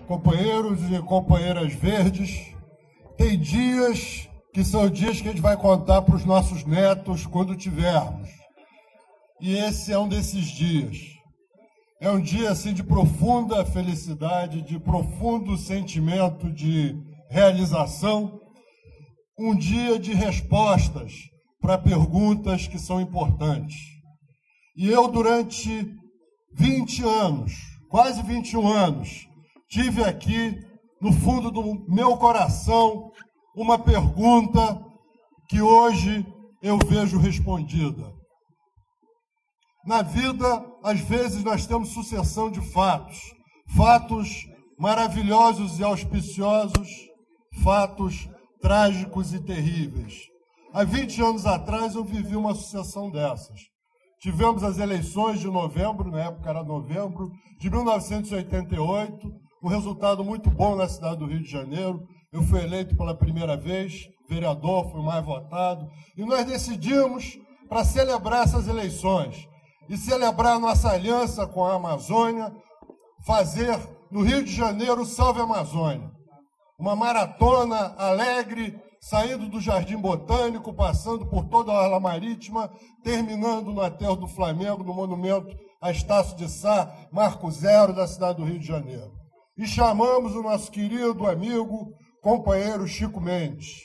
companheiros e companheiras verdes, tem dias que são dias que a gente vai contar para os nossos netos quando tivermos. E esse é um desses dias. É um dia assim de profunda felicidade, de profundo sentimento de realização, um dia de respostas para perguntas que são importantes. E eu, durante 20 anos, quase 21 anos, tive aqui, no fundo do meu coração, uma pergunta que hoje eu vejo respondida. Na vida, às vezes, nós temos sucessão de fatos, fatos maravilhosos e auspiciosos, fatos trágicos e terríveis. Há 20 anos atrás, eu vivi uma sucessão dessas. Tivemos as eleições de novembro, na época era novembro, de 1988, um resultado muito bom na cidade do Rio de Janeiro. Eu fui eleito pela primeira vez, vereador, fui mais votado, e nós decidimos, para celebrar essas eleições e celebrar a nossa aliança com a Amazônia, fazer no Rio de Janeiro o Salve Amazônia. Uma maratona alegre, saindo do Jardim Botânico, passando por toda a Orla Marítima, terminando no Aterro do Flamengo, no monumento a Estácio de Sá, Marco Zero da cidade do Rio de Janeiro. E chamamos o nosso querido amigo, companheiro Chico Mendes.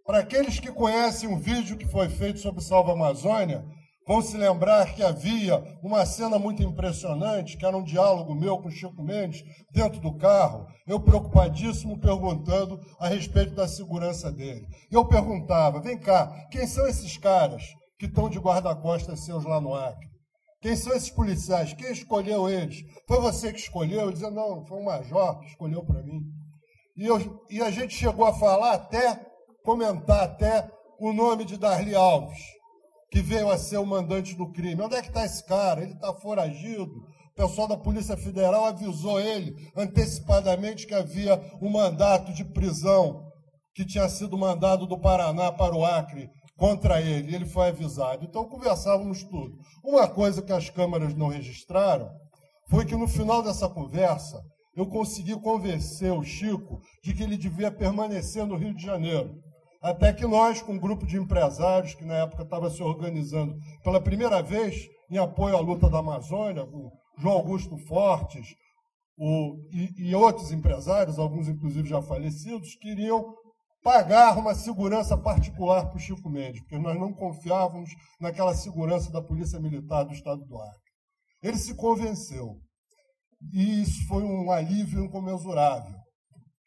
Para aqueles que conhecem um vídeo que foi feito sobre o Salve Amazônia, vão se lembrar que havia uma cena muito impressionante, que era um diálogo meu com o Chico Mendes, dentro do carro, eu preocupadíssimo perguntando a respeito da segurança dele. Eu perguntava, vem cá, quem são esses caras que estão de guarda-costas seus lá no Acre? Quem são esses policiais? Quem escolheu eles? Foi você que escolheu? Ele dizia, não, foi um major que escolheu para mim. E a gente chegou a falar comentar até o nome de Darli Alves, que veio a ser o mandante do crime. Onde é que está esse cara? Ele está foragido. O pessoal da Polícia Federal avisou ele antecipadamente que havia um mandato de prisão que tinha sido mandado do Paraná para o Acre contra ele. Ele foi avisado. Então, conversávamos tudo. Uma coisa que as câmeras não registraram foi que, no final dessa conversa, eu consegui convencer o Chico de que ele devia permanecer no Rio de Janeiro. Até que nós, com um grupo de empresários que na época estava se organizando pela primeira vez em apoio à luta da Amazônia, o João Augusto Fortes e outros empresários, alguns inclusive já falecidos, queriam pagar uma segurança particular para o Chico Mendes, porque nós não confiávamos naquela segurança da Polícia Militar do Estado do Acre. Ele se convenceu. E isso foi um alívio incomensurável.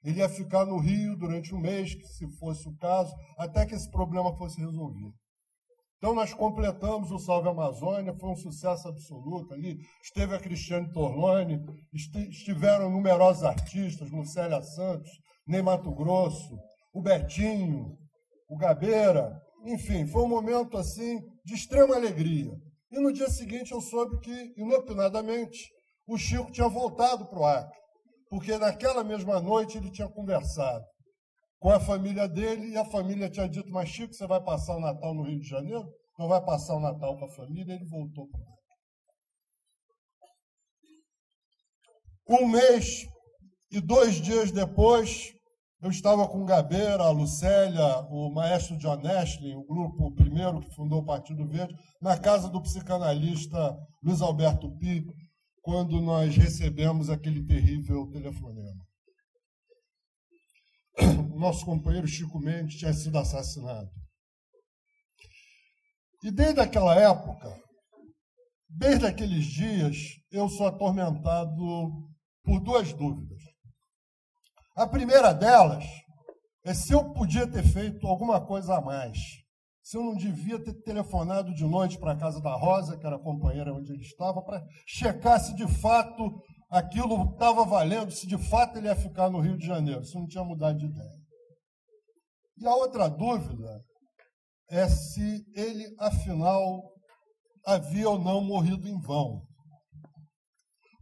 Ele ia ficar no Rio durante um mês, se fosse o caso, até que esse problema fosse resolvido. Então, nós completamos o Salve Amazônia, foi um sucesso absoluto ali. Esteve a Cristiane Torlone, estiveram numerosos artistas, Lucélia Santos, Ney Matogrosso, o Betinho, o Gabeira. Enfim, foi um momento assim de extrema alegria. E no dia seguinte eu soube que, inopinadamente, o Chico tinha voltado para o Acre, porque naquela mesma noite ele tinha conversado com a família dele e a família tinha dito, mas Chico, você vai passar o Natal no Rio de Janeiro? Não vai passar o Natal com a família? Ele voltou para lá. Um mês e 2 dias depois, eu estava com o Gabeira, a Lucélia, o maestro John Ashley, o grupo primeiro que fundou o Partido Verde, na casa do psicanalista Luiz Alberto Pi, quando nós recebemos aquele terrível telefonema. O nosso companheiro Chico Mendes tinha sido assassinado. E desde aquela época, desde aqueles dias, eu sou atormentado por 2 dúvidas. A primeira delas é se eu podia ter feito alguma coisa a mais. Se eu não devia ter telefonado de noite para a casa da Rosa, que era a companheira onde ele estava, para checar se de fato aquilo estava valendo, se de fato ele ia ficar no Rio de Janeiro, se não tinha mudado de ideia. E a outra dúvida é se ele, afinal, havia ou não morrido em vão.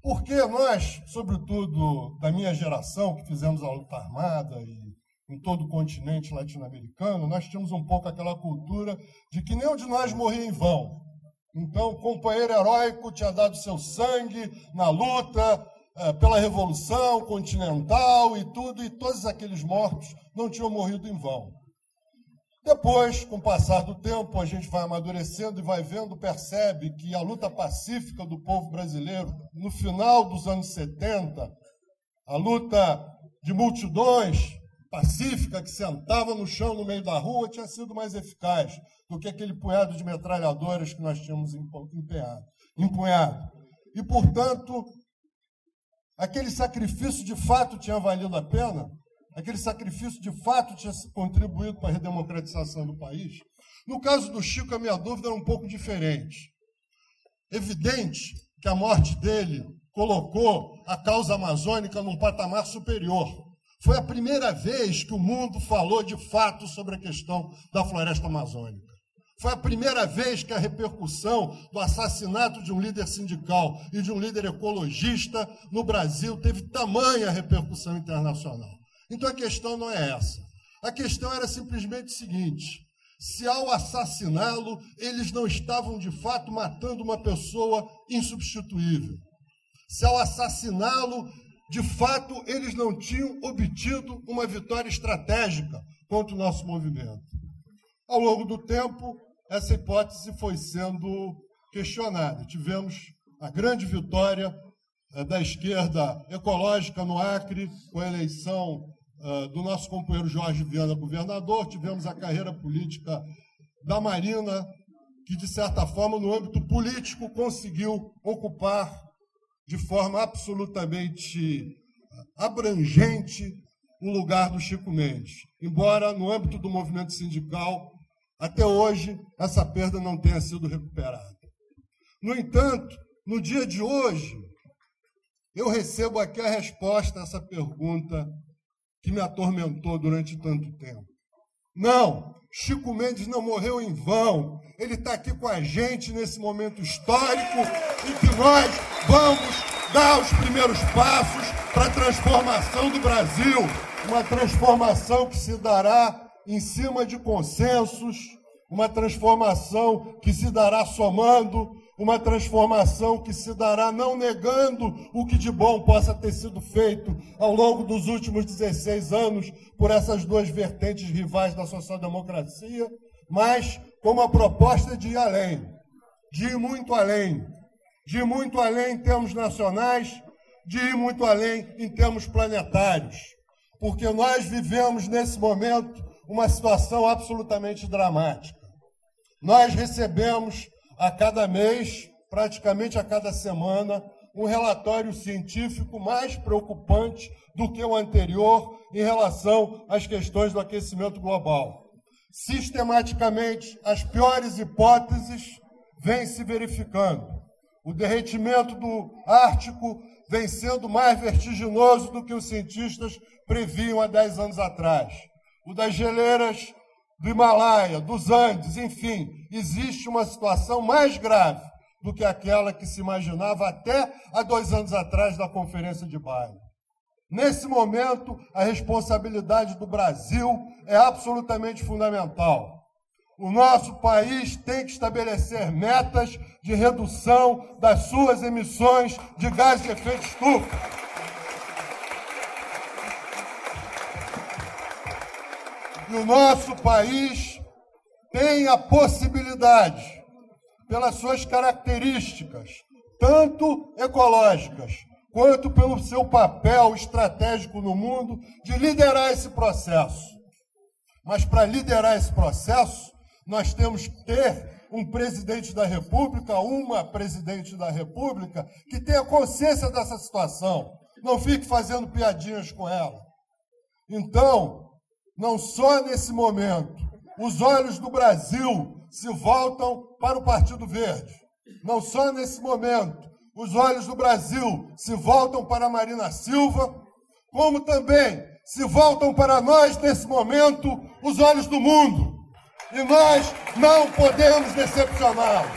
Porque nós, sobretudo da minha geração, que fizemos a luta armada e em todo o continente latino-americano, nós tínhamos um pouco aquela cultura de que nenhum de nós morria em vão. Então, o companheiro heróico tinha dado seu sangue na luta, pela Revolução Continental e tudo, e todos aqueles mortos não tinham morrido em vão. Depois, com o passar do tempo, a gente vai amadurecendo e vai vendo, percebe que a luta pacífica do povo brasileiro, no final dos anos 70, a luta de multidões pacífica que sentava no chão no meio da rua tinha sido mais eficaz do que aquele punhado de metralhadoras que nós tínhamos empunhado. E, portanto, aquele sacrifício de fato tinha valido a pena? Aquele sacrifício de fato tinha contribuído para a redemocratização do país? No caso do Chico, a minha dúvida era um pouco diferente. Evidente que a morte dele colocou a causa amazônica num patamar superior. Foi a primeira vez que o mundo falou de fato sobre a questão da floresta amazônica. Foi a primeira vez que a repercussão do assassinato de um líder sindical e de um líder ecologista no Brasil teve tamanha repercussão internacional. Então a questão não é essa. A questão era simplesmente o seguinte: se ao assassiná-lo, eles não estavam de fato matando uma pessoa insubstituível. Se ao assassiná-lo, de fato, eles não tinham obtido uma vitória estratégica contra o nosso movimento. Ao longo do tempo, essa hipótese foi sendo questionada. Tivemos a grande vitória da esquerda ecológica no Acre, com a eleição do nosso companheiro Jorge Viana governador. Tivemos a carreira política da Marina, que, de certa forma, no âmbito político, conseguiu ocupar de forma absolutamente abrangente o lugar do Chico Mendes. Embora, no âmbito do movimento sindical, até hoje, essa perda não tenha sido recuperada. No entanto, no dia de hoje, eu recebo aqui a resposta a essa pergunta que me atormentou durante tanto tempo. Não, Chico Mendes não morreu em vão. Ele está aqui com a gente nesse momento histórico em que nós vamos dar os primeiros passos para a transformação do Brasil. Uma transformação que se dará em cima de consensos, uma transformação que se dará somando, uma transformação que se dará não negando o que de bom possa ter sido feito ao longo dos últimos 16 anos por essas duas vertentes rivais da social-democracia, mas com uma proposta de ir além, de ir muito além, de ir muito além em termos nacionais, de ir muito além em termos planetários, porque nós vivemos nesse momento uma situação absolutamente dramática. Nós recebemos a cada mês, praticamente a cada semana, um relatório científico mais preocupante do que o anterior em relação às questões do aquecimento global. Sistematicamente, as piores hipóteses vêm se verificando. O derretimento do Ártico vem sendo mais vertiginoso do que os cientistas previam há 10 anos atrás. O das geleiras do Himalaia, dos Andes, enfim, existe uma situação mais grave do que aquela que se imaginava até há 2 anos atrás da Conferência de Bali. Nesse momento, a responsabilidade do Brasil é absolutamente fundamental. O nosso país tem que estabelecer metas de redução das suas emissões de gases de efeito estufa. E o nosso país tem a possibilidade, pelas suas características, tanto ecológicas, quanto pelo seu papel estratégico no mundo, de liderar esse processo. Mas para liderar esse processo, nós temos que ter um presidente da República, uma presidente da República, que tenha consciência dessa situação, não fique fazendo piadinhas com ela. Então, não só nesse momento, os olhos do Brasil se voltam para o Partido Verde. Não só nesse momento, os olhos do Brasil se voltam para a Marina Silva, como também se voltam para nós, nesse momento, os olhos do mundo. E nós não podemos decepcioná-los.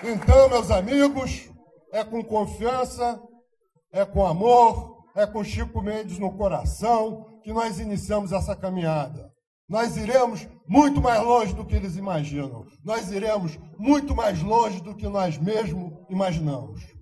Então, meus amigos, é com confiança, é com amor, é com Chico Mendes no coração que nós iniciamos essa caminhada. Nós iremos muito mais longe do que eles imaginam. Nós iremos muito mais longe do que nós mesmos imaginamos.